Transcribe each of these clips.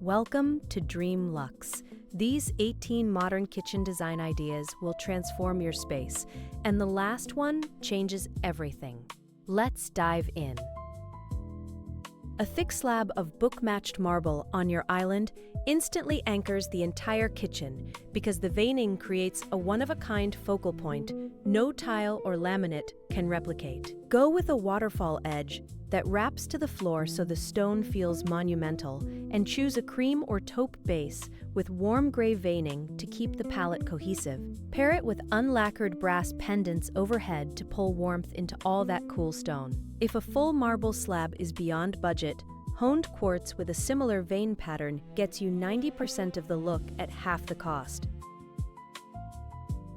Welcome to Dream Luxe. These 18 modern kitchen design ideas will transform your space, and the last one changes everything. Let's dive in. A thick slab of book-matched marble on your island instantly anchors the entire kitchen because the veining creates a one-of-a-kind focal point no tile or laminate can replicate. Go with a waterfall edge that wraps to the floor so the stone feels monumental, and choose a cream or taupe base with warm gray veining to keep the palette cohesive. Pair it with unlacquered brass pendants overhead to pull warmth into all that cool stone. If a full marble slab is beyond budget, honed quartz with a similar vein pattern gets you 90% of the look at half the cost.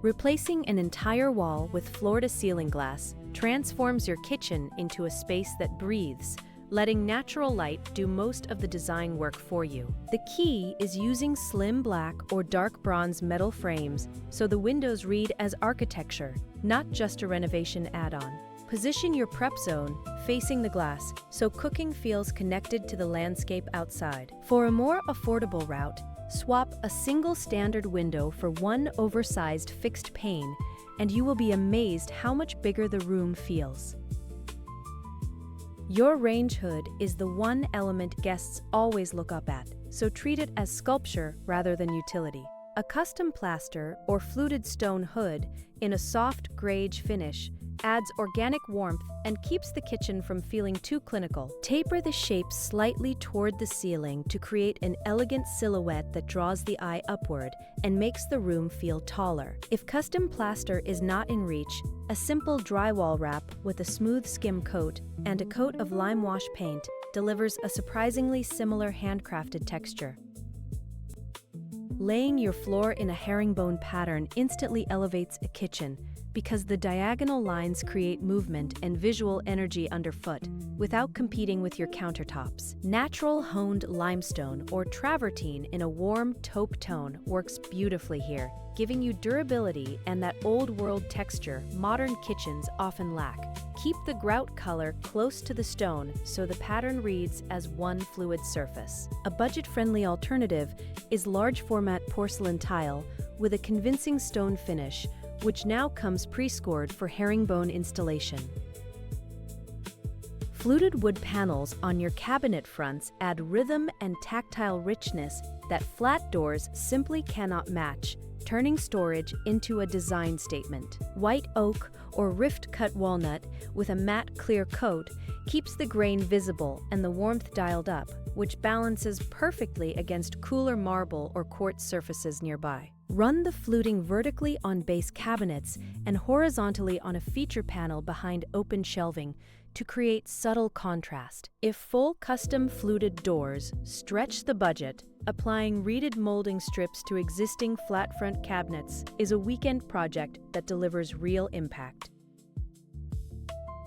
Replacing an entire wall with floor-to-ceiling glass transforms your kitchen into a space that breathes, letting natural light do most of the design work for you. The key is using slim black or dark bronze metal frames so the windows read as architecture, not just a renovation add-on. Position your prep zone facing the glass so cooking feels connected to the landscape outside. For a more affordable route, swap a single standard window for one oversized fixed pane, and you will be amazed how much bigger the room feels. Your range hood is the one element guests always look up at, so treat it as sculpture rather than utility. A custom plaster or fluted stone hood in a soft greige finish adds organic warmth and keeps the kitchen from feeling too clinical. Taper the shape slightly toward the ceiling to create an elegant silhouette that draws the eye upward and makes the room feel taller. If custom plaster is not in reach, a simple drywall wrap with a smooth skim coat and a coat of lime wash paint delivers a surprisingly similar handcrafted texture. Laying your floor in a herringbone pattern instantly elevates a kitchen because the diagonal lines create movement and visual energy underfoot without competing with your countertops. Natural honed limestone or travertine in a warm taupe tone works beautifully here, giving you durability and that old-world texture modern kitchens often lack. Keep the grout color close to the stone so the pattern reads as one fluid surface. A budget-friendly alternative is large-format porcelain tile with a convincing stone finish, which now comes pre-scored for herringbone installation. Fluted wood panels on your cabinet fronts add rhythm and tactile richness that flat doors simply cannot match, turning storage into a design statement. White oak or rift-cut walnut with a matte clear coat keeps the grain visible and the warmth dialed up, which balances perfectly against cooler marble or quartz surfaces nearby. Run the fluting vertically on base cabinets and horizontally on a feature panel behind open shelving to create subtle contrast. If full custom fluted doors stretch the budget, applying reeded molding strips to existing flat front cabinets is a weekend project that delivers real impact.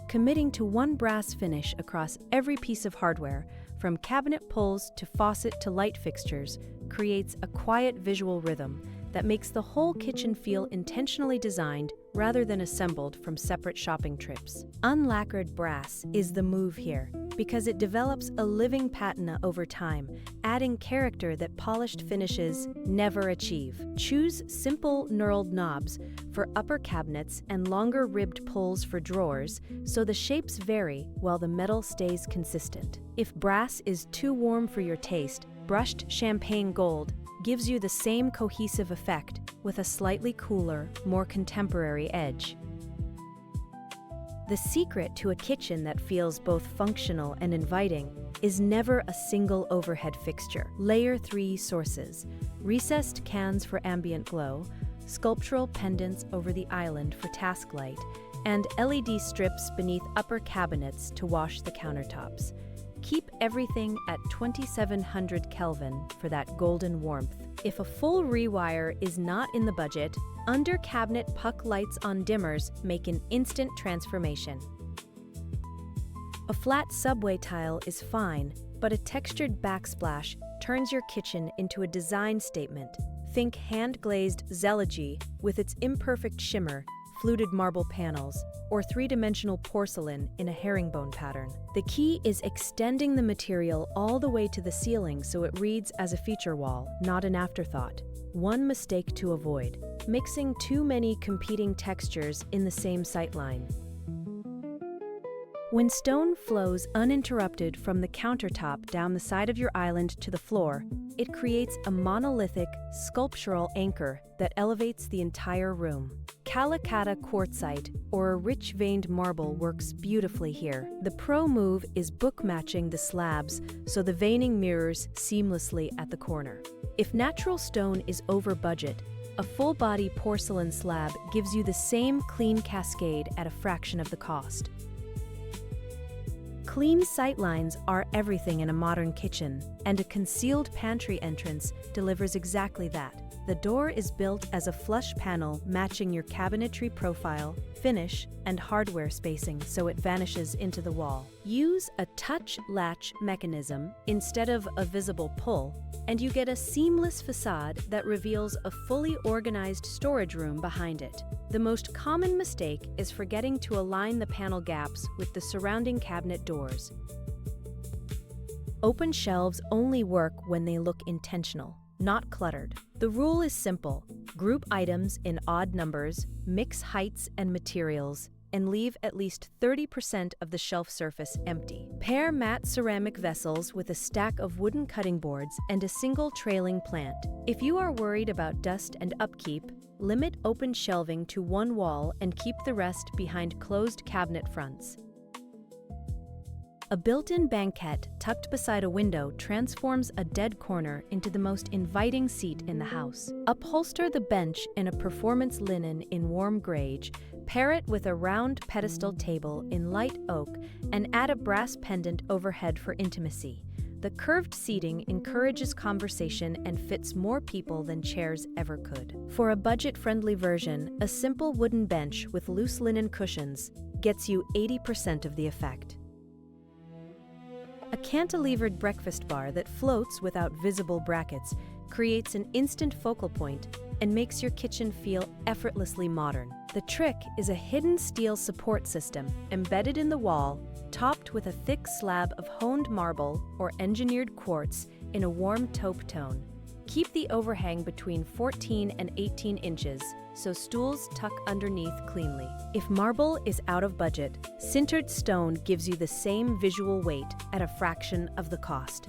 Committing to one brass finish across every piece of hardware, from cabinet pulls to faucet to light fixtures, creates a quiet visual rhythm that makes the whole kitchen feel intentionally designed rather than assembled from separate shopping trips. Unlacquered brass is the move here because it develops a living patina over time, adding character that polished finishes never achieve. Choose simple knurled knobs for upper cabinets and longer ribbed pulls for drawers so the shapes vary while the metal stays consistent. If brass is too warm for your taste, brushed champagne gold gives you the same cohesive effect with a slightly cooler, more contemporary edge. The secret to a kitchen that feels both functional and inviting is never a single overhead fixture. Layer 3 sources, recessed cans for ambient glow, sculptural pendants over the island for task light, and LED strips beneath upper cabinets to wash the countertops. Keep everything at 2700 Kelvin for that golden warmth. If a full rewire is not in the budget, under-cabinet puck lights on dimmers make an instant transformation. A flat subway tile is fine, but a textured backsplash turns your kitchen into a design statement. Think hand-glazed zeology with its imperfect shimmer, fluted marble panels, or three-dimensional porcelain in a herringbone pattern. The key is extending the material all the way to the ceiling so it reads as a feature wall, not an afterthought. One mistake to avoid: mixing too many competing textures in the same sightline. When stone flows uninterrupted from the countertop down the side of your island to the floor, it creates a monolithic, sculptural anchor that elevates the entire room. Calacatta quartzite, or a rich veined marble, works beautifully here. The pro move is book matching the slabs so the veining mirrors seamlessly at the corner. If natural stone is over budget, a full-body porcelain slab gives you the same clean cascade at a fraction of the cost. Clean sightlines are everything in a modern kitchen, and a concealed pantry entrance delivers exactly that. The door is built as a flush panel matching your cabinetry profile, finish, and hardware spacing so it vanishes into the wall. Use a touch latch mechanism instead of a visible pull, and you get a seamless facade that reveals a fully organized storage room behind it. The most common mistake is forgetting to align the panel gaps with the surrounding cabinet doors. Open shelves only work when they look intentional, not cluttered. The rule is simple: group items in odd numbers, mix heights and materials, and leave at least 30% of the shelf surface empty. Pair matte ceramic vessels with a stack of wooden cutting boards and a single trailing plant. If you are worried about dust and upkeep, limit open shelving to one wall and keep the rest behind closed cabinet fronts. A built-in banquette tucked beside a window transforms a dead corner into the most inviting seat in the house. Upholster the bench in a performance linen in warm greige, pair it with a round pedestal table in light oak, and add a brass pendant overhead for intimacy. The curved seating encourages conversation and fits more people than chairs ever could. For a budget-friendly version, a simple wooden bench with loose linen cushions gets you 80% of the effect. A cantilevered breakfast bar that floats without visible brackets creates an instant focal point and makes your kitchen feel effortlessly modern. The trick is a hidden steel support system embedded in the wall, topped with a thick slab of honed marble or engineered quartz in a warm taupe tone. Keep the overhang between 14 and 18 inches so stools tuck underneath cleanly. If marble is out of budget, sintered stone gives you the same visual weight at a fraction of the cost.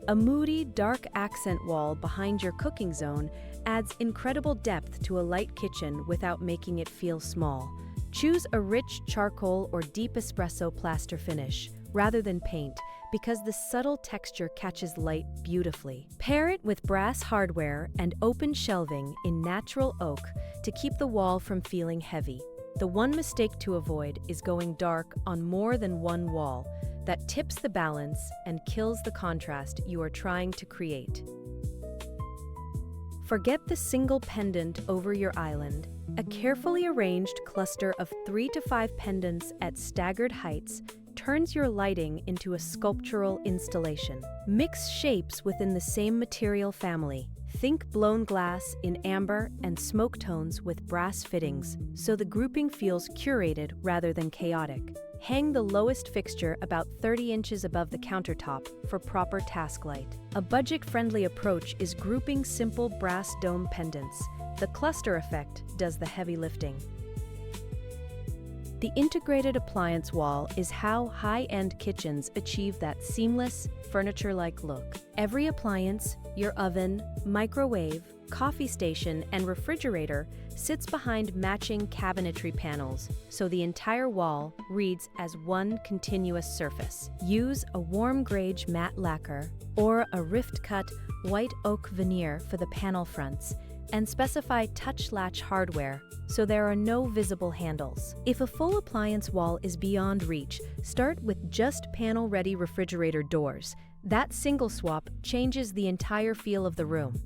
A Moody dark accent wall behind your cooking zone adds incredible depth to a light kitchen without making it feel small. Choose a rich charcoal or deep espresso plaster finish rather than paint, because the subtle texture catches light beautifully. Pair it with brass hardware and open shelving in natural oak to keep the wall from feeling heavy. The one mistake to avoid is going dark on more than one wall. That tips the balance and kills the contrast you are trying to create. Forget the single pendant over your island. A carefully arranged cluster of 3 to 5 pendants at staggered heights turns your lighting into a sculptural installation. Mix shapes within the same material family. Think blown glass in amber and smoke tones with brass fittings, so the grouping feels curated rather than chaotic. Hang the lowest fixture about 30 inches above the countertop for proper task light. A budget-friendly approach is grouping simple brass dome pendants. The cluster effect does the heavy lifting. The integrated appliance wall is how high-end kitchens achieve that seamless, furniture-like look. Every appliance, your oven, microwave, coffee station, and refrigerator sits behind matching cabinetry panels, so the entire wall reads as one continuous surface. Use a warm greige matte lacquer or a rift-cut white oak veneer for the panel fronts, and specify touch latch hardware so there are no visible handles. If a full appliance wall is beyond reach, start with just panel-ready refrigerator doors. That single swap changes the entire feel of the room.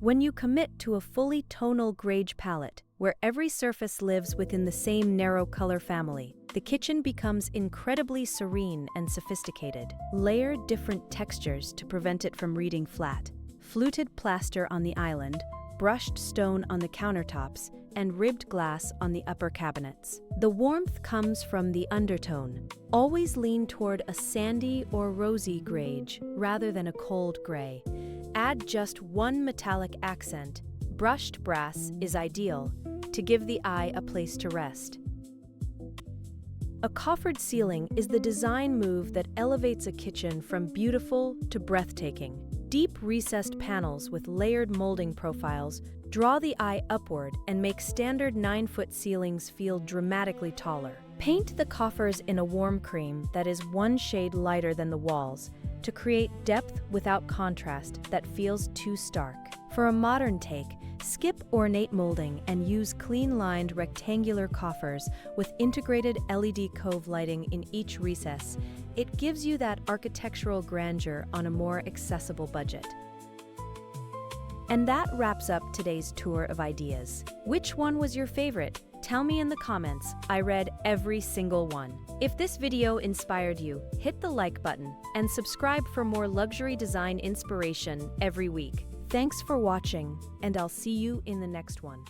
When you commit to a fully tonal greige palette, where every surface lives within the same narrow color family, the kitchen becomes incredibly serene and sophisticated. Layer different textures to prevent it from reading flat. Fluted plaster on the island, brushed stone on the countertops, and ribbed glass on the upper cabinets. The warmth comes from the undertone. Always lean toward a sandy or rosy greige rather than a cold gray. Add just one metallic accent. Brushed brass is ideal to give the eye a place to rest. A coffered ceiling is the design move that elevates a kitchen from beautiful to breathtaking. Deep recessed panels with layered molding profiles draw the eye upward and make standard 9-foot ceilings feel dramatically taller. Paint the coffers in a warm cream that is one shade lighter than the walls to create depth without contrast that feels too stark. For a modern take, skip ornate molding and use clean-lined rectangular coffers with integrated LED cove lighting in each recess. It gives you that architectural grandeur on a more accessible budget. And that wraps up today's tour of ideas. Which one was your favorite? Tell me in the comments. I read every single one. If this video inspired you, hit the like button and subscribe for more luxury design inspiration every week. Thanks for watching, and I'll see you in the next one.